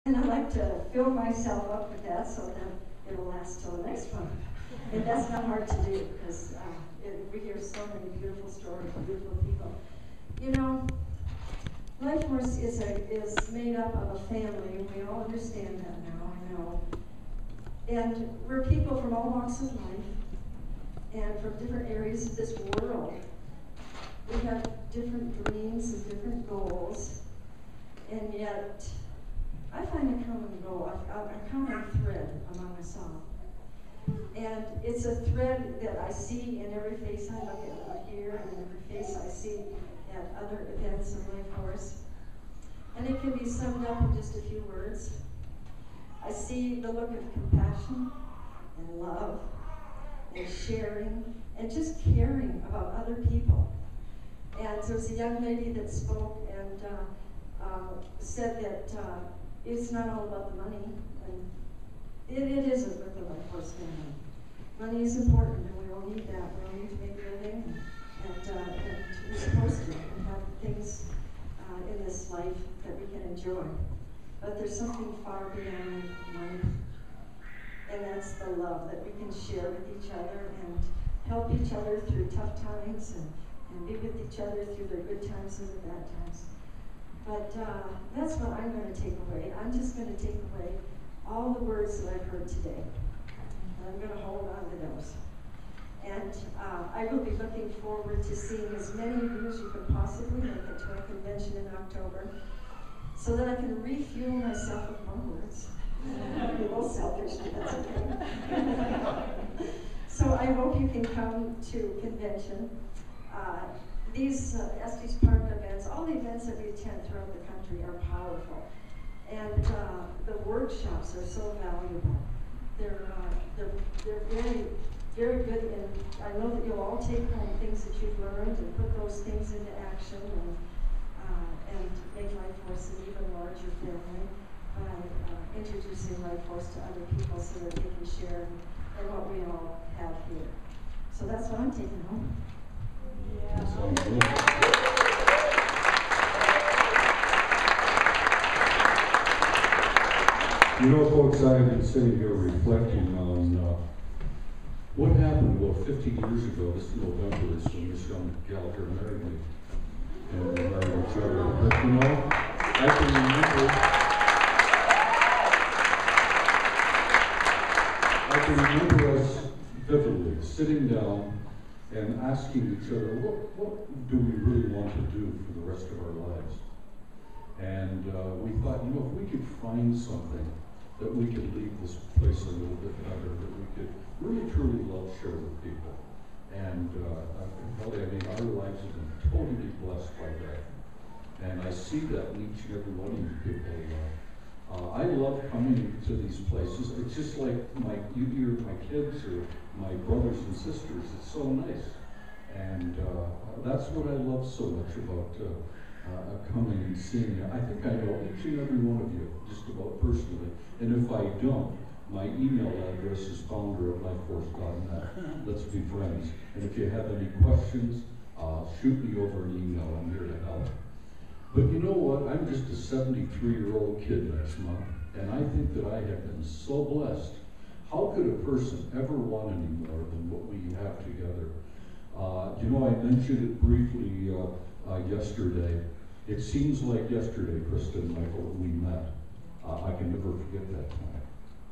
And I like to fill myself up with that so that it'll last till the next one. And that's not hard to do because we hear so many beautiful stories of beautiful people. You know, Life Force is made up of a family, and we all understand that now, I know. And we're people from all walks of life and from different areas of this world. We have different dreams and different goals, and yet I find a common goal, a common thread among us all. And it's a thread that I see in every face I look at here and every face I see at other events of Life Force. And it can be summed up in just a few words. I see the look of compassion and love and sharing and just caring about other people. And there was a young lady that spoke and said that it's not all about the money, and it isn't with the Life Force family. Money is important, and we all need that. We all need to make a living, and we're supposed to and have things in this life that we can enjoy. But there's something far beyond money, and that's the love that we can share with each other and help each other through tough times and be with each other through the good times and the bad times. But that's what I'm going to take away. I'm just going to take away all the words that I've heard today. And I'm going to hold on to those. And I will be looking forward to seeing as many of you as you can possibly make it to our convention in October, so that I can refuel myself with more words. I'm a little selfish, but that's okay. So I hope you can come to convention. These Estes Park events, all the events that we attend throughout the country are powerful. And the workshops are so valuable. They're very, very good, and I know that you'll all take home things that you've learned and put those things into action and make Life Force an even larger family by introducing Life Force to other people so that they can share in what we all have here. So that's what I'm taking home. Yeah. You know, folks, I've been sitting here reflecting on what happened about 50 years ago. This November is when this young gal here married me, and we married each other. But you know, I can remember us vividly sitting down and asking each other, what do we really want to do for the rest of our lives? And we thought, you know, if we could find something that we could leave this place a little bit better, that we could really truly love share with people. And I can tell you, I mean, our lives have been totally blessed by that. And I see that in each and every one of you people. I love coming to these places. It's just like either my kids or my brothers and sisters. It's so nice. And that's what I love so much about coming and seeing you. I think I know each and every one of you, just about personally. And if I don't, my email address is founder@lifeforce.net. Let's be friends. And if you have any questions, shoot me over an email. I'm here to help. But you know what? I'm just a 73-year-old kid next month, and I think that I have been so blessed. How could a person ever want any more than what we have together? You know, I mentioned it briefly yesterday. It seems like yesterday, Krista and Michael, we met. I can never forget that time.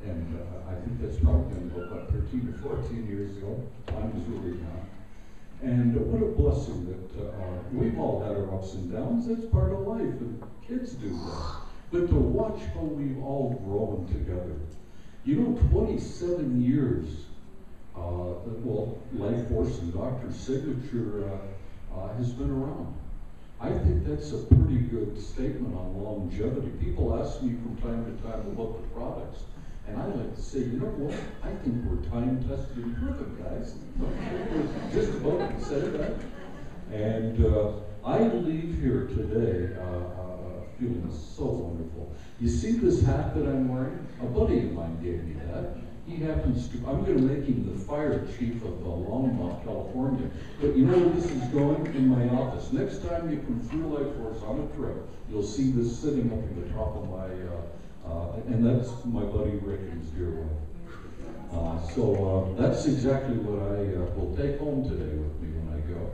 And I think that's probably been about 13 or 14 years ago. Time is really young. And what a blessing that we've all had our ups and downs. That's part of life, and kids do that. But to watch how we've all grown together. You know, 27 years, well, Life Force and Dr. Signature has been around. I think that's a pretty good statement on longevity. People ask me from time to time about the products. And I like to say, you know what? I think we're time-tested and proven, guys. Just about to say that. And I leave here today feeling so wonderful. You see this hat that I'm wearing? A buddy of mine gave me that. He happens to, I'm going to make him the fire chief of Longmont, California. But you know where this is going? In my office. Next time you come through Life Force on a trip, you'll see this sitting up at the top of my And that's my buddy Rick and his dear wife. So that's exactly what I will take home today with me when I go,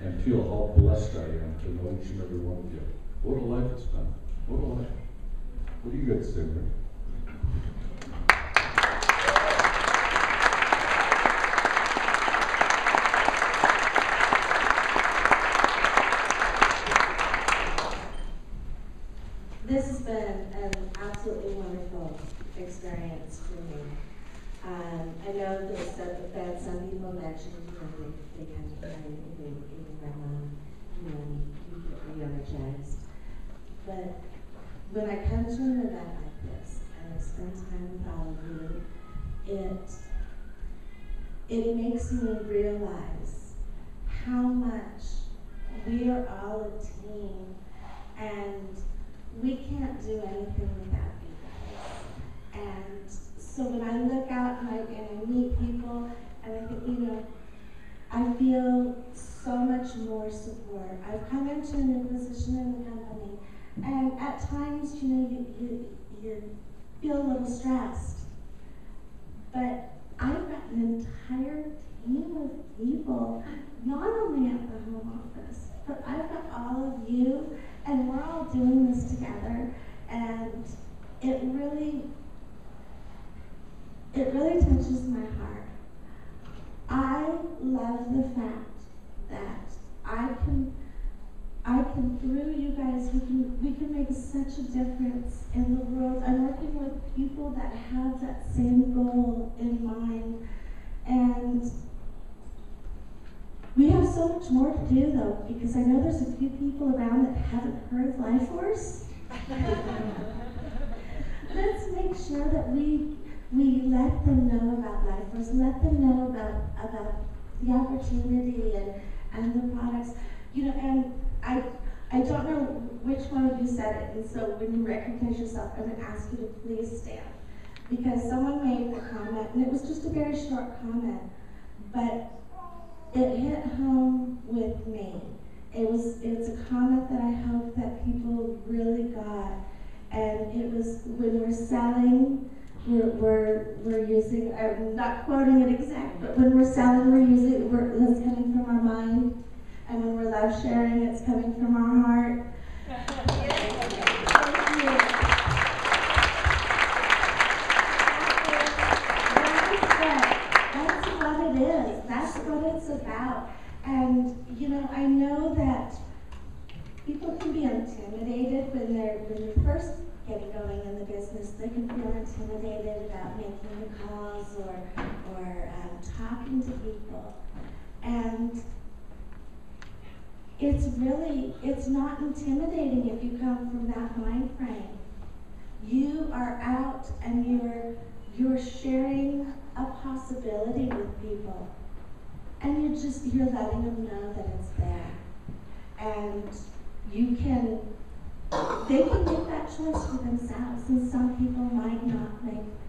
and feel how blessed I am to know each and every one of you. What a life it's been. What a life. What do you got to say, Rick? This has been an absolutely wonderful experience for me. I know that some people mentioned, they kind of carry, even my mom, you get re-energized. But when I come to an event like this, and I spend time with all of you, it makes me realize how much we are all a team, and we can't do anything without you guys. And so when I look out and I meet people, and I think, I feel so much more support. I've come into a new position in the company, and at times, you feel a little stressed. But I've got an entire team of people, not only at the home office, but I've got all of you, and we're all doing this together, and it really touches my heart. I love the fact that I can through you guys, we can make such a difference in the world. I'm working with people that have that same goal in mind, and we have so much more to do, though, because I know there's a few people around that haven't heard of Life Force. Let's make sure that we let them know about Life Force, let them know about the opportunity and the products. And I don't know which one of you said it, and so when you recognize yourself, I'm going to ask you to please stand. Because someone made a comment, and it was just a very short comment, but it hit home with me. It's a comment that I hope that people really got, and it was when we're selling, we're using, I'm not quoting it exact, but when we're selling, it's coming from our mind, and when we're love sharing, it's coming from our heart. That's what it's about. And I know that people can be intimidated when they're first getting going in the business. They can feel intimidated about making the calls or talking to people. And it's not intimidating if you come from that mind frame. You are out and you're sharing a possibility with people, and you're letting them know that it's there, and they can make that choice for themselves, and some people might not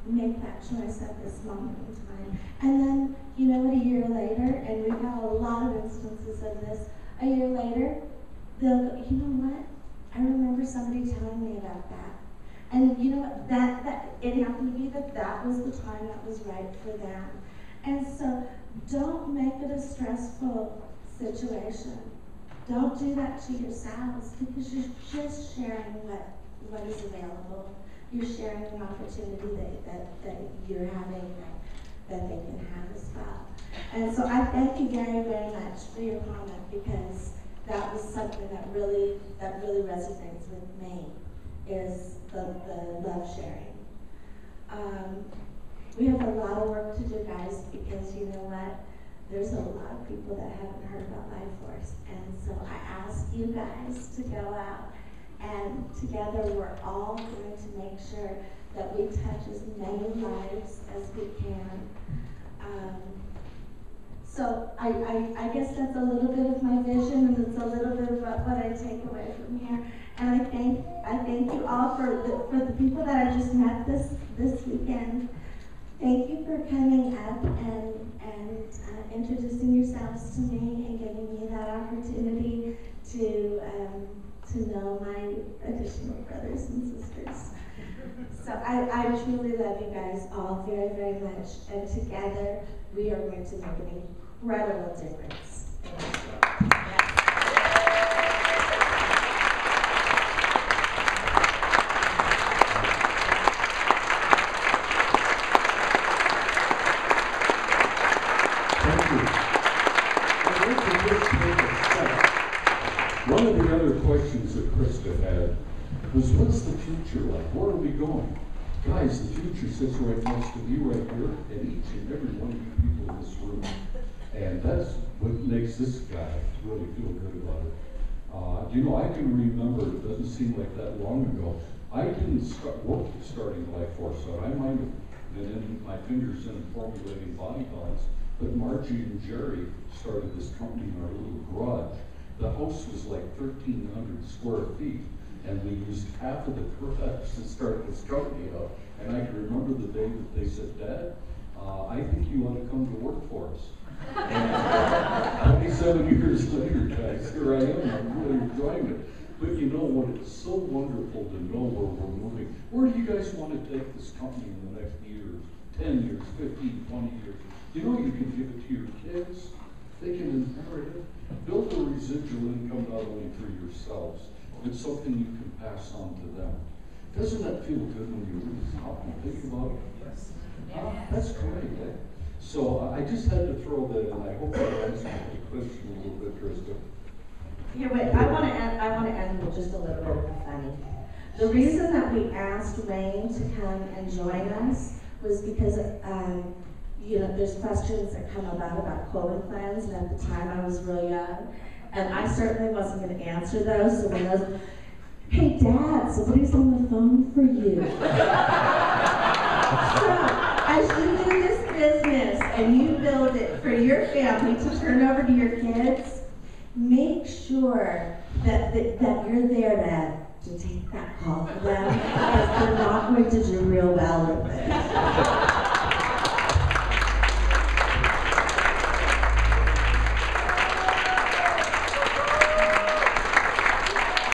make that choice at this moment in time. And then, a year later, and we've had a lot of instances of this, a year later, they'll go, you know what, I remember somebody telling me about that. And you know what, that it happened to be that was the time that was right for them. And so don't make it a stressful situation. Don't do that to yourselves, because you're just sharing what is available. You're sharing an opportunity that you're having that they can have as well. And so I thank you very, very much for your comment, because that was something that really resonates with me, is the love sharing. We have a lot of work to do, guys, because you know what? There's a lot of people that haven't heard about Life Force. And so I ask you guys to go out, and together we're all going to make sure that we touch as many lives as we can. So I guess that's a little bit of my vision, and it's a little bit about what I take away from here. And I thank you all for the people that I just met this weekend. Thank you for coming up and introducing yourselves to me and giving me that opportunity to know my additional brothers and sisters. So I truly love you guys all very, very much. And together, we are going to make an incredible difference. One of the other questions that Krista had was, what's the future like? Where are we going? Guys, the future sits right next to me right here, and each and every one of you people in this room. And that's what makes this guy really feel good about it. I can remember, it doesn't seem like that long ago, I didn't work starting Life Force out. I might have been in my fingers in formulating body balance, but Margie and Geri started this company in our little garage. The house was like 1,300 square feet, and we used half of the garage to start this company up. And I can remember the day that they said, Dad, I think you want to come to work for us. And 27 years later, guys, here I am. I'm really enjoying it. But you know what? It's so wonderful to know where we're moving. Where do you guys want to take this company in the next years, 10 years, 15, 20 years? You know, you can give it to your kids. They can inherit it. Build a residual income not only for yourselves, but something you can pass on to them. Doesn't that feel good when you really stop and think about it? Yes. That's great, eh? So I just had to throw that in. I hope I answered the question a little bit, Krista. Here, wait, I want to end with just a little bit of funny. The reason that we asked Wayne to come and join us was because there's questions that come about colon cleanse, and at the time I was real young, and I certainly wasn't going to answer those. So when those, hey Dad, somebody's on the phone for you. So as you do this business and you build it for your family to turn over to your kids, make sure that you're there to take that call for them, because they're not going to do real well with it.